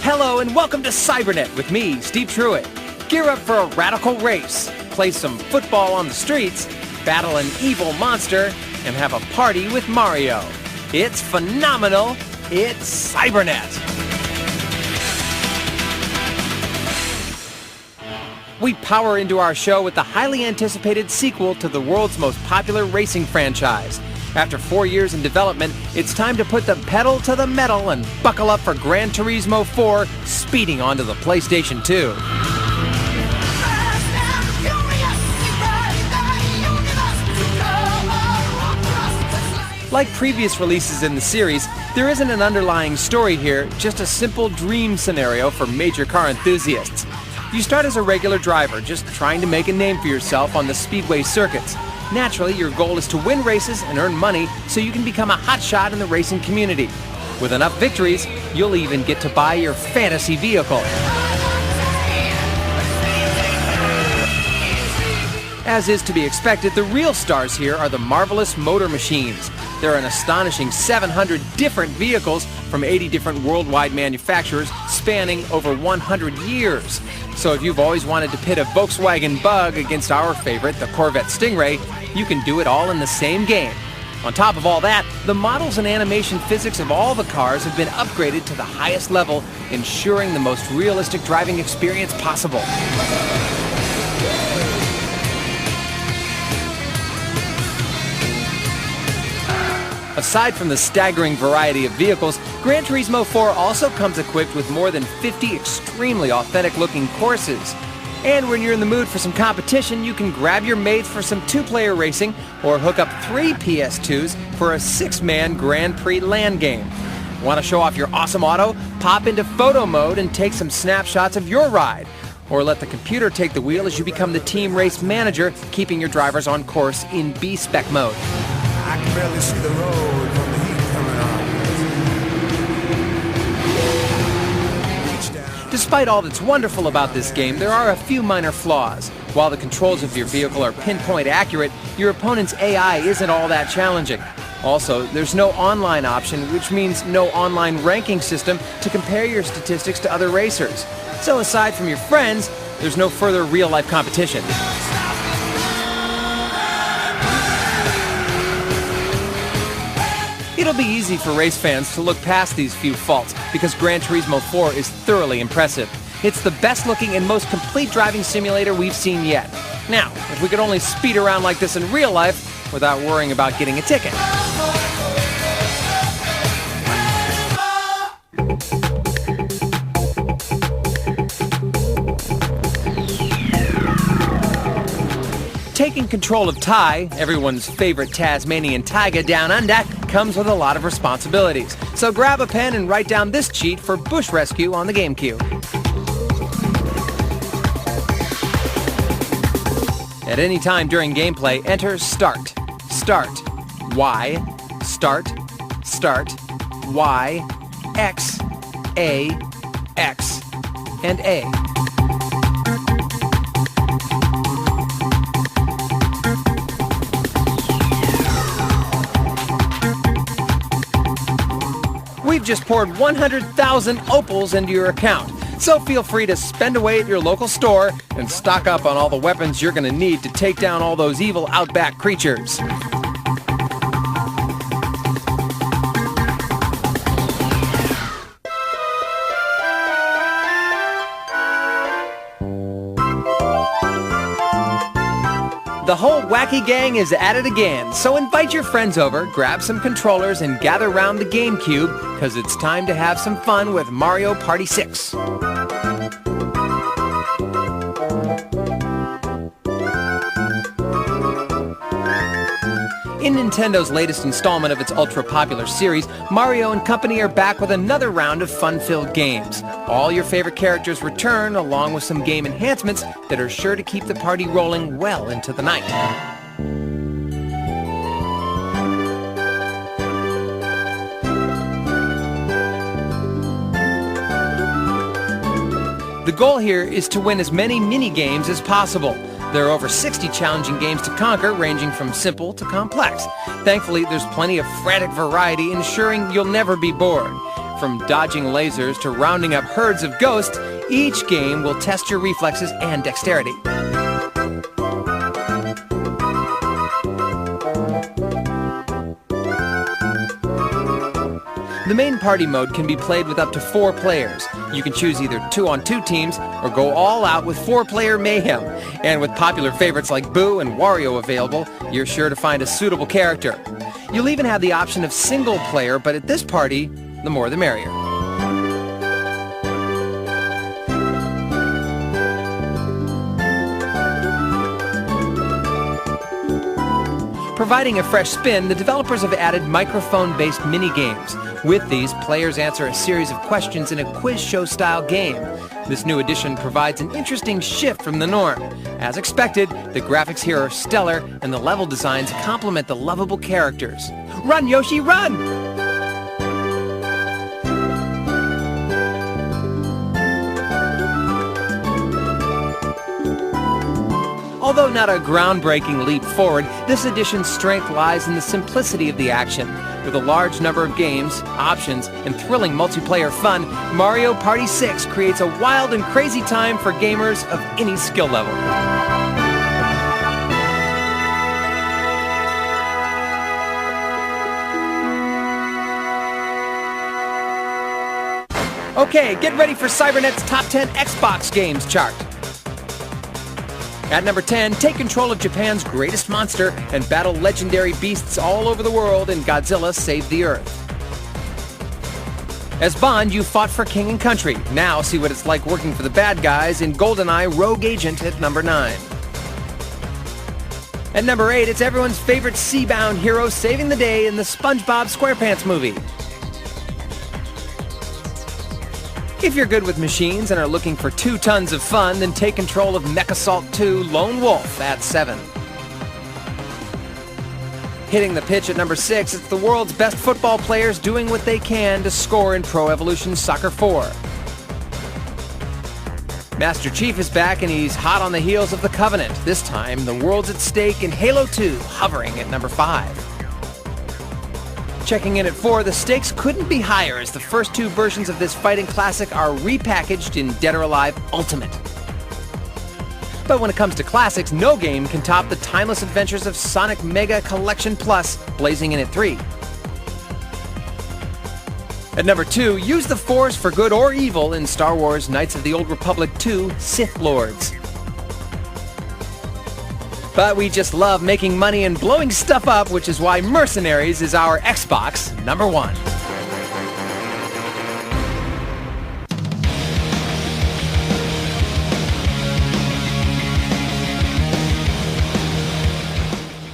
Hello and welcome to Cybernet with me, Steve Truitt. Gear up for a radical race, play some football on the streets, battle an evil monster, and have a party with Mario. It's phenomenal. It's Cybernet. We power into our show with the highly anticipated sequel to the world's most popular racing franchise. After 4 years in development, it's time to put the pedal to the metal and buckle up for Gran Turismo 4 speeding onto the PlayStation 2. Like previous releases in the series, there isn't an underlying story here, just a simple dream scenario for major car enthusiasts. You start as a regular driver, just trying to make a name for yourself on the speedway circuits. Naturally, your goal is to win races and earn money so you can become a hotshot in the racing community. With enough victories, you'll even get to buy your fantasy vehicle. As is to be expected, the real stars here are the marvelous motor machines. There are an astonishing 700 different vehicles from 80 different worldwide manufacturers spanning over 100 years. So if you've always wanted to pit a Volkswagen Bug against our favorite, the Corvette Stingray, you can do it all in the same game. On top of all that, the models and animation physics of all the cars have been upgraded to the highest level, ensuring the most realistic driving experience possible. Aside from the staggering variety of vehicles, Gran Turismo 4 also comes equipped with more than 50 extremely authentic-looking courses. And when you're in the mood for some competition, you can grab your mates for some two-player racing or hook up 3 PS2s for a 6-man Grand Prix land game. Want to show off your awesome auto? Pop into photo mode and take some snapshots of your ride. Or let the computer take the wheel as you become the team race manager, keeping your drivers on course in B-Spec mode. I can barely see the road from the heat coming on. Despite all that's wonderful about this game, there are a few minor flaws. While the controls of your vehicle are pinpoint accurate, your opponent's AI isn't all that challenging. Also, there's no online option, which means no online ranking system to compare your statistics to other racers. So aside from your friends, there's no further real-life competition. It'll be easy for race fans to look past these few faults because Gran Turismo 4 is thoroughly impressive. It's the best looking and most complete driving simulator we've seen yet. Now, if we could only speed around like this in real life without worrying about getting a ticket. Taking control of Ty, everyone's favorite Tasmanian taiga down under, comes with a lot of responsibilities. So grab a pen and write down this cheat for bush rescue on the GameCube. At any time during gameplay, enter Start, Start, Y, Start, Start, Y, X, A, X, and A. We've just poured 100,000 opals into your account, so feel free to spend away at your local store and stock up on all the weapons you're going to need to take down all those evil outback creatures. The whole wacky gang is at it again, so invite your friends over, grab some controllers, and gather round the GameCube, because it's time to have some fun with Mario Party 6. In Nintendo's latest installment of its ultra-popular series, Mario and company are back with another round of fun-filled games. All your favorite characters return, along with some game enhancements that are sure to keep the party rolling well into the night. The goal here is to win as many mini-games as possible. There are over 60 challenging games to conquer, ranging from simple to complex. Thankfully, there's plenty of frantic variety, ensuring you'll never be bored. From dodging lasers to rounding up herds of ghosts, each game will test your reflexes and dexterity. The main party mode can be played with up to 4 players. You can choose either 2-on-2 teams or go all out with 4-player mayhem. And with popular favorites like Boo and Wario available, you're sure to find a suitable character. You'll even have the option of single player, but at this party, the more the merrier. Providing a fresh spin, the developers have added microphone-based mini-games. With these, players answer a series of questions in a quiz show-style game. This new addition provides an interesting shift from the norm. As expected, the graphics here are stellar, and the level designs complement the lovable characters. Run, Yoshi, run! Although not a groundbreaking leap forward, this edition's strength lies in the simplicity of the action. With a large number of games, options, and thrilling multiplayer fun, Mario Party 6 creates a wild and crazy time for gamers of any skill level. Okay, get ready for Cybernet's Top 10 Xbox Games chart. At number 10, take control of Japan's greatest monster and battle legendary beasts all over the world in Godzilla Save the Earth. As Bond, you fought for king and country. Now see what it's like working for the bad guys in GoldenEye Rogue Agent at number 9. At number 8, it's everyone's favorite sea-bound hero saving the day in the SpongeBob SquarePants movie. If you're good with machines and are looking for 2 tons of fun, then take control of MechAssault 2 Lone Wolf at 7. Hitting the pitch at number 6, it's the world's best football players doing what they can to score in Pro Evolution Soccer 4. Master Chief is back and he's hot on the heels of the Covenant. This time, the world's at stake in Halo 2, hovering at number 5. Checking in at 4, the stakes couldn't be higher as the first 2 versions of this fighting classic are repackaged in Dead or Alive Ultimate. But when it comes to classics, no game can top the timeless adventures of Sonic Mega Collection Plus, blazing in at 3. At number 2, use the Force for good or evil in Star Wars Knights of the Old Republic 2 Sith Lords. But we just love making money and blowing stuff up, which is why Mercenaries is our Xbox number 1.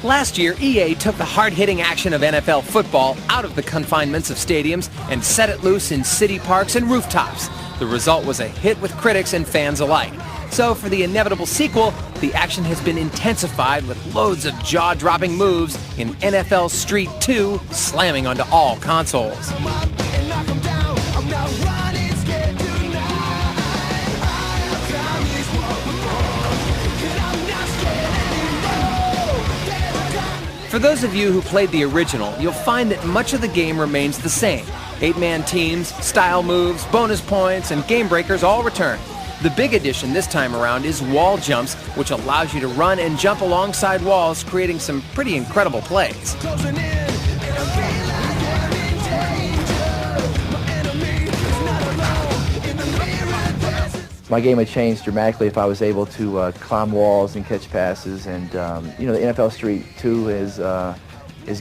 Last year, EA took the hard-hitting action of NFL football out of the confinements of stadiums and set it loose in city parks and rooftops. The result was a hit with critics and fans alike. So for the inevitable sequel, the action has been intensified with loads of jaw-dropping moves in NFL Street 2, slamming onto all consoles. For those of you who played the original, you'll find that much of the game remains the same. 8-man teams, style moves, bonus points, and game breakers all return. The big addition this time around is wall jumps, which allows you to run and jump alongside walls, creating some pretty incredible plays. My game would change dramatically if I was able to climb walls and catch passes. And the NFL Street 2 has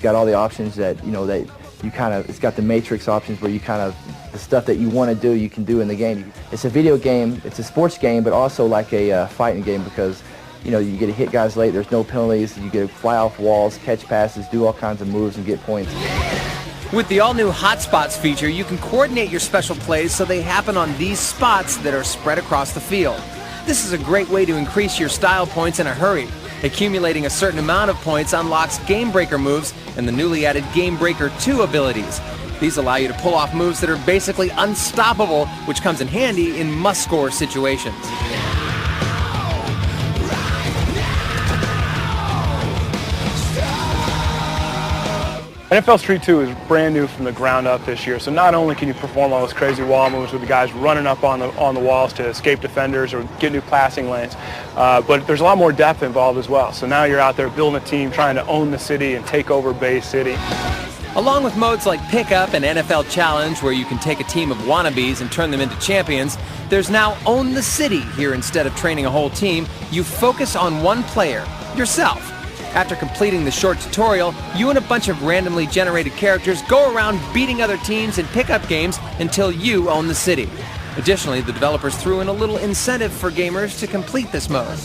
got all the options that that you kind of, it's got the matrix options where you kind of, the stuff that you want to do, you can do in the game. It's a video game, it's a sports game, but also like a fighting game because, you get to hit guys late, there's no penalties, you get to fly off walls, catch passes, do all kinds of moves and get points. With the all-new Hotspots feature, you can coordinate your special plays so they happen on these spots that are spread across the field. This is a great way to increase your style points in a hurry. Accumulating a certain amount of points unlocks Game Breaker moves and the newly added Game Breaker 2 abilities. These allow you to pull off moves that are basically unstoppable, which comes in handy in must-score situations. NFL Street 2 is brand new from the ground up this year, so not only can you perform all those crazy wall moves with the guys running up on the walls to escape defenders or get new passing lanes, but there's a lot more depth involved as well. So now you're out there building a team, trying to own the city and take over Bay City. Along with modes like Pickup and NFL Challenge, where you can take a team of wannabes and turn them into champions, there's now Own the City. Here, instead of training a whole team, you focus on one player, yourself. After completing the short tutorial, you and a bunch of randomly generated characters go around beating other teams in pickup games until you own the city. Additionally, the developers threw in a little incentive for gamers to complete this mode.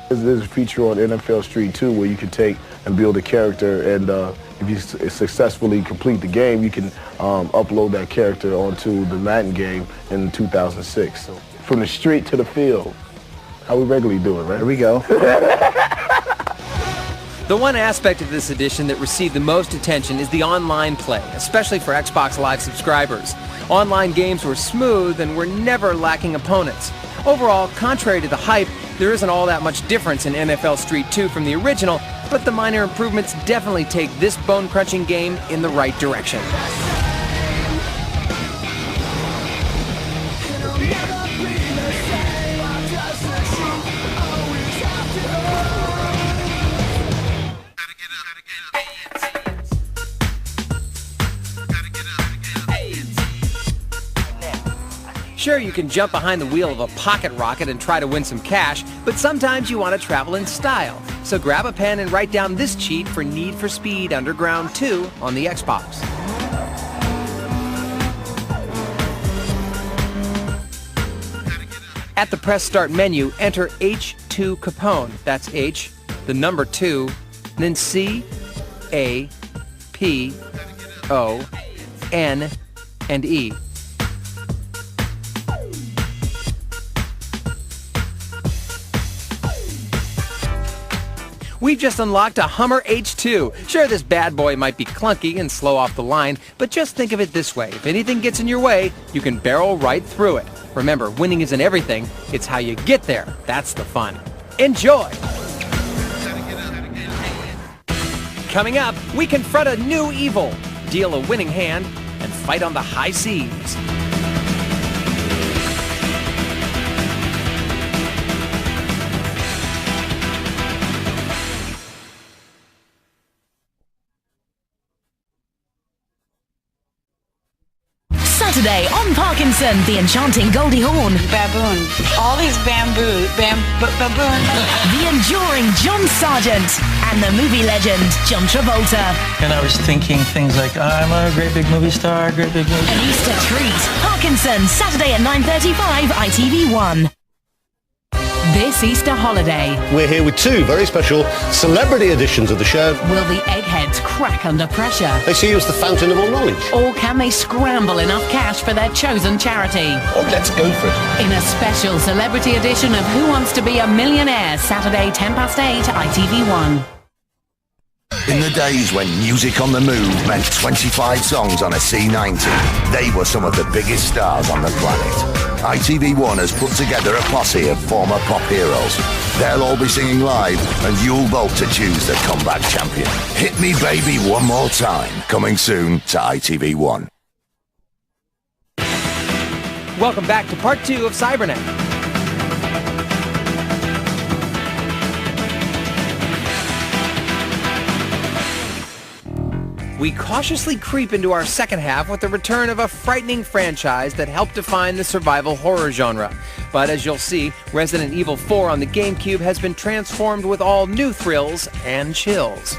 There's a feature on NFL Street 2 where you can take and build a character, and if you successfully complete the game, you can upload that character onto the Madden game in 2006. So from the street to the field, how we regularly do it, right? There we go. The one aspect of this edition that received the most attention is the online play, especially for Xbox Live subscribers. Online games were smooth and were never lacking opponents. Overall, contrary to the hype, there isn't all that much difference in NFL Street 2 from the original, but the minor improvements definitely take this bone-crunching game in the right direction. Sure, you can jump behind the wheel of a pocket rocket and try to win some cash, but sometimes you want to travel in style. So grab a pen and write down this cheat for Need for Speed Underground 2 on the Xbox. At the Press Start menu, enter H2 Capone. That's H, the number 2, then C, A, P, O, N, and E. We've just unlocked a Hummer H2. Sure, this bad boy might be clunky and slow off the line, but just think of it this way. If anything gets in your way, you can barrel right through it. Remember, winning isn't everything. It's how you get there. That's the fun. Enjoy! Coming up, we confront a new evil, deal a winning hand, and fight on the high seas. Saturday on Parkinson, the enchanting Goldie Hawn. Baboon. All these baboons. The enduring John Sargent. And the movie legend, John Travolta. And I was thinking things like, I'm a great big movie star, great big movie star. An Easter treat. Parkinson, Saturday at 9:35, ITV1. This Easter holiday, we're here with two very special celebrity editions of the show. will the eggheads crack under pressure? They see you as the fountain of all knowledge. Or can they scramble enough cash for their chosen charity? Oh, let's go for it. In a special celebrity edition of Who Wants to Be a Millionaire, Saturday 8:10, ITV1. In the days when music on the move meant 25 songs on a C90, they were some of the biggest stars on the planet. ITV1 has put together a posse of former pop heroes. They'll all be singing live, and you'll vote to choose the comeback champion. Hit Me Baby One More Time, coming soon to ITV1. Welcome back to part 2 of Cybernet. We cautiously creep into our second half with the return of a frightening franchise that helped define the survival horror genre. But as you'll see, Resident Evil 4 on the GameCube has been transformed with all new thrills and chills.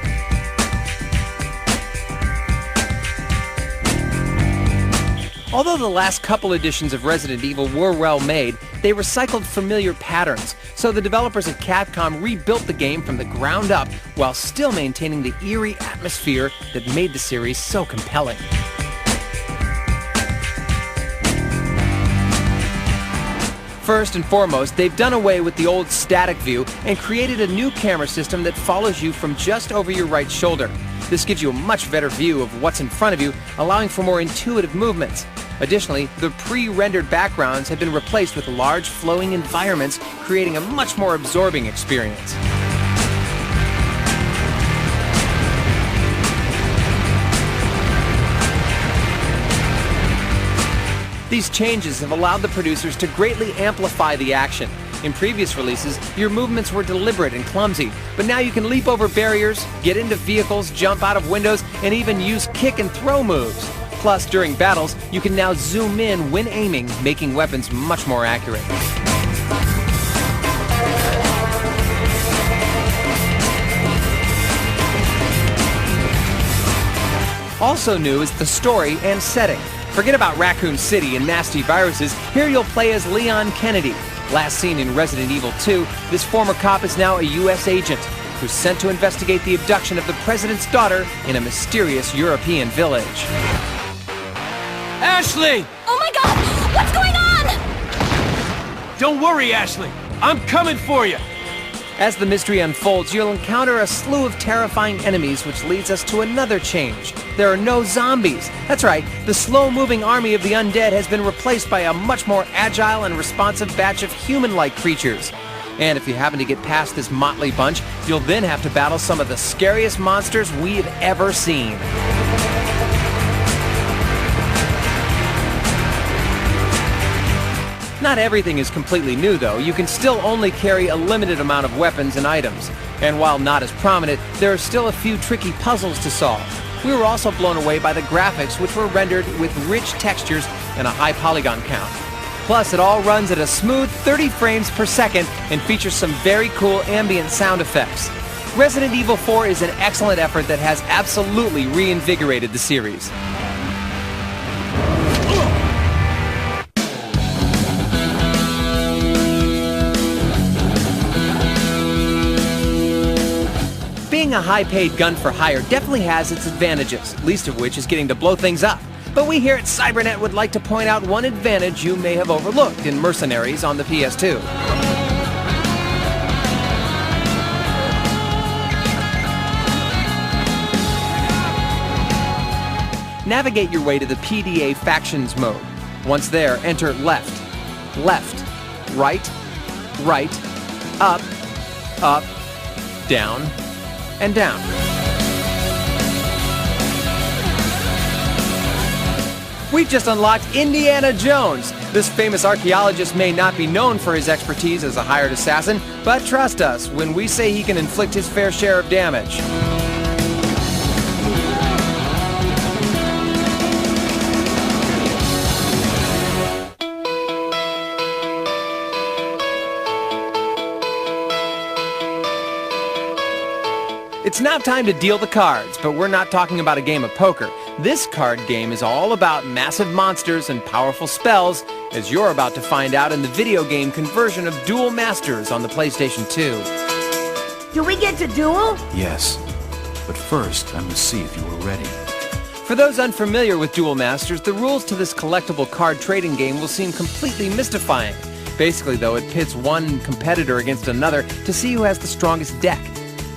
Although the last couple editions of Resident Evil were well made, they recycled familiar patterns, so the developers at Capcom rebuilt the game from the ground up while still maintaining the eerie atmosphere that made the series so compelling. First and foremost, they've done away with the old static view and created a new camera system that follows you from just over your right shoulder. This gives you a much better view of what's in front of you, allowing for more intuitive movements. Additionally, the pre-rendered backgrounds have been replaced with large flowing environments, creating a much more absorbing experience. These changes have allowed the producers to greatly amplify the action. In previous releases, your movements were deliberate and clumsy, but now you can leap over barriers, get into vehicles, jump out of windows, and even use kick and throw moves. Plus, during battles, you can now zoom in when aiming, making weapons much more accurate. Also new is the story and setting. Forget about Raccoon City and nasty viruses. Here you'll play as Leon Kennedy. Last seen in Resident Evil 2, this former cop is now a U.S. agent who's sent to investigate the abduction of the president's daughter in a mysterious European village. Ashley! Oh my God! What's going on? Don't worry, Ashley. I'm coming for you. As the mystery unfolds, you'll encounter a slew of terrifying enemies, which leads us to another change. There are no zombies. That's right, the slow-moving army of the undead has been replaced by a much more agile and responsive batch of human-like creatures. And if you happen to get past this motley bunch, you'll then have to battle some of the scariest monsters we've ever seen. Not everything is completely new, though. You can still only carry a limited amount of weapons and items. And while not as prominent, there are still a few tricky puzzles to solve. We were also blown away by the graphics, which were rendered with rich textures and a high polygon count. Plus, it all runs at a smooth 30 frames per second and features some very cool ambient sound effects. Resident Evil 4 is an excellent effort that has absolutely reinvigorated the series. Being a high-paid gun for hire definitely has its advantages, least of which is getting to blow things up. But we here at Cybernet would like to point out one advantage you may have overlooked in Mercenaries on the PS2. Navigate your way to the PDA Factions mode. Once there, enter left, left, right, right, up, up, down, and down. We've just unlocked Indiana Jones. This famous archaeologist may not be known for his expertise as a hired assassin, but trust us when we say he can inflict his fair share of damage. It's now time to deal the cards, but we're not talking about a game of poker. This card game is all about massive monsters and powerful spells, as you're about to find out in the video game conversion of Duel Masters on the PlayStation 2. Do we get to duel? Yes, but first I must see if you are ready. For those unfamiliar with Duel Masters, the rules to this collectible card trading game will seem completely mystifying. Basically, though, it pits one competitor against another to see who has the strongest deck.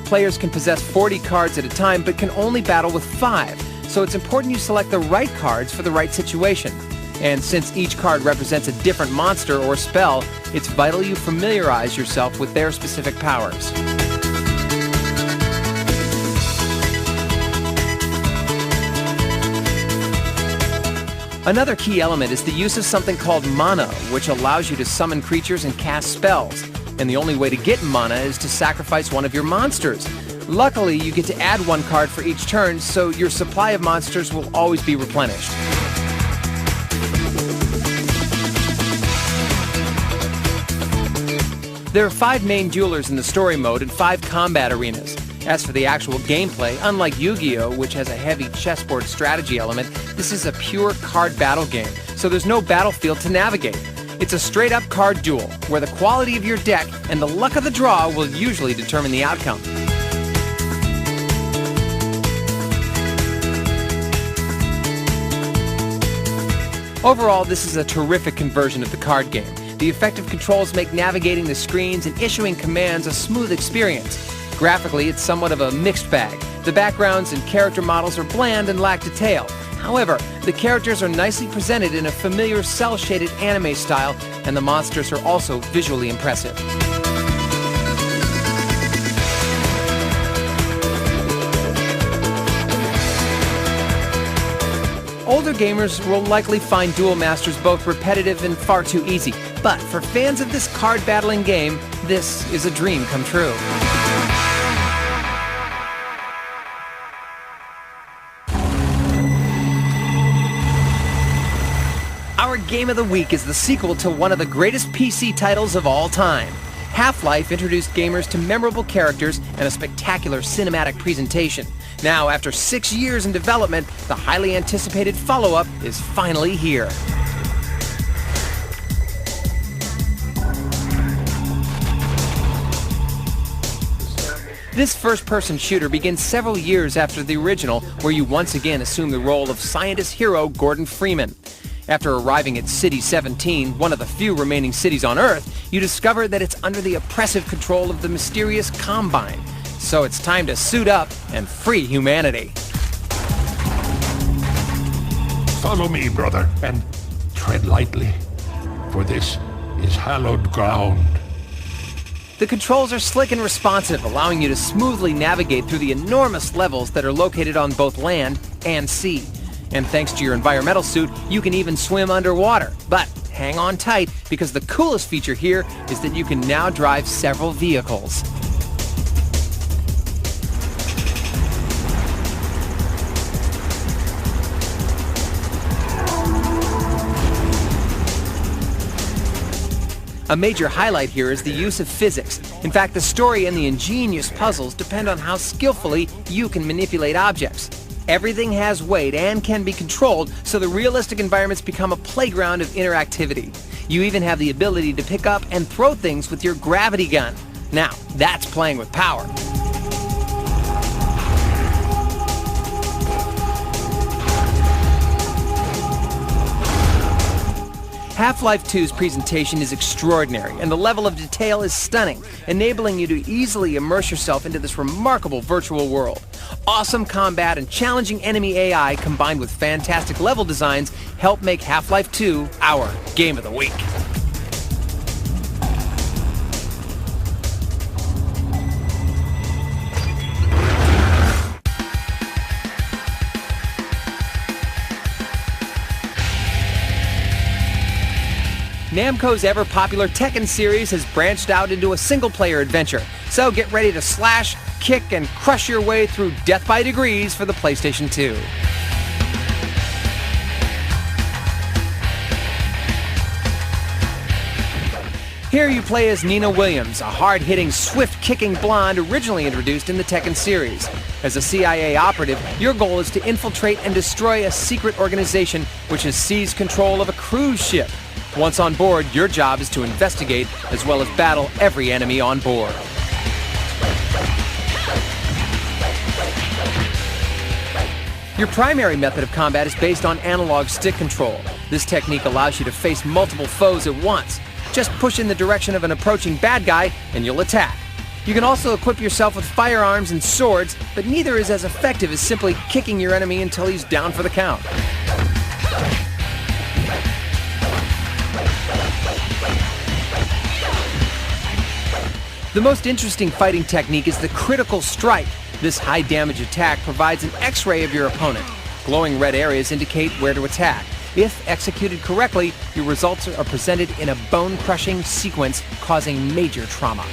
Players can possess 40 cards at a time, but can only battle with 5, so it's important you select the right cards for the right situation. And since each card represents a different monster or spell, it's vital you familiarize yourself with their specific powers. Another key element is the use of something called mana, which allows you to summon creatures and cast spells. And the only way to get mana is to sacrifice one of your monsters. Luckily, you get to add one card for each turn, so your supply of monsters will always be replenished. There are 5 main duelers in the story mode and 5 combat arenas. As for the actual gameplay, unlike Yu-Gi-Oh!, which has a heavy chessboard strategy element, this is a pure card battle game, so there's no battlefield to navigate. It's a straight-up card duel, where the quality of your deck and the luck of the draw will usually determine the outcome. Overall, this is a terrific conversion of the card game. The effective controls make navigating the screens and issuing commands a smooth experience. Graphically, it's somewhat of a mixed bag. The backgrounds and character models are bland and lack detail. However, the characters are nicely presented in a familiar cel-shaded anime style, and the monsters are also visually impressive. Older gamers will likely find Duel Masters both repetitive and far too easy, but for fans of this card battling game, this is a dream come true. Our Game of the Week is the sequel to one of the greatest PC titles of all time. Half-Life introduced gamers to memorable characters and a spectacular cinematic presentation. Now, after 6 years in development, the highly anticipated follow-up is finally here. This first-person shooter begins several years after the original, where you once again assume the role of scientist hero Gordon Freeman. After arriving at City 17, one of the few remaining cities on Earth, you discover that it's under the oppressive control of the mysterious Combine. So it's time to suit up and free humanity. Follow me, brother, and tread lightly, for this is hallowed ground. The controls are slick and responsive, allowing you to smoothly navigate through the enormous levels that are located on both land and sea. And thanks to your environmental suit, you can even swim underwater. But hang on tight, because the coolest feature here is that you can now drive several vehicles. A major highlight here is the use of physics. In fact, the story and the ingenious puzzles depend on how skillfully you can manipulate objects. Everything has weight and can be controlled, so the realistic environments become a playground of interactivity. You even have the ability to pick up and throw things with your gravity gun. Now, that's playing with power. Half-Life 2's presentation is extraordinary, and the level of detail is stunning, enabling you to easily immerse yourself into this remarkable virtual world. Awesome combat and challenging enemy AI combined with fantastic level designs help make Half-Life 2 our Game of the Week. Namco's ever-popular Tekken series has branched out into a single-player adventure, so get ready to slash, kick, and crush your way through Death by Degrees for the PlayStation 2. Here you play as Nina Williams, a hard-hitting, swift-kicking blonde originally introduced in the Tekken series. As a CIA operative, your goal is to infiltrate and destroy a secret organization which has seized control of a cruise ship. Once on board, your job is to investigate as well as battle every enemy on board. Your primary method of combat is based on analog stick control. This technique allows you to face multiple foes at once. Just push in the direction of an approaching bad guy and you'll attack. You can also equip yourself with firearms and swords, but neither is as effective as simply kicking your enemy until he's down for the count. The most interesting fighting technique is the critical strike. This high-damage attack provides an X-ray of your opponent. Glowing red areas indicate where to attack. If executed correctly, your results are presented in a bone-crushing sequence, causing major trauma.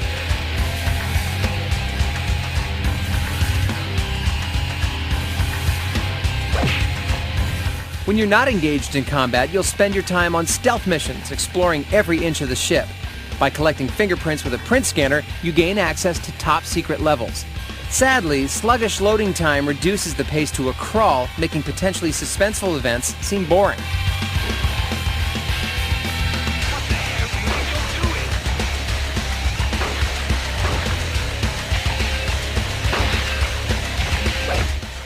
When you're not engaged in combat, you'll spend your time on stealth missions, exploring every inch of the ship. By collecting fingerprints with a print scanner, you gain access to top-secret levels. Sadly, sluggish loading time reduces the pace to a crawl, making potentially suspenseful events seem boring.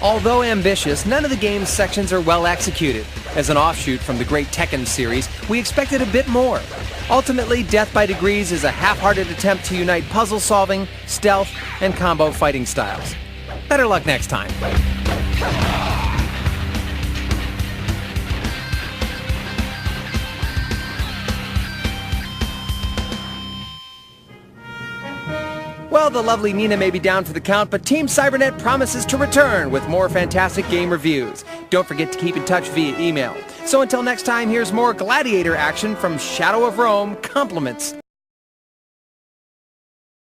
Although ambitious, none of the game's sections are well executed. As an offshoot from the great Tekken series, we expected a bit more. Ultimately, Death by Degrees is a half-hearted attempt to unite puzzle solving, stealth, and combo fighting styles. Better luck next time. Well, the lovely Nina may be down for the count, but Team Cybernet promises to return with more fantastic game reviews. Don't forget to keep in touch via email. So until next time, here's more gladiator action from Shadow of Rome. Compliments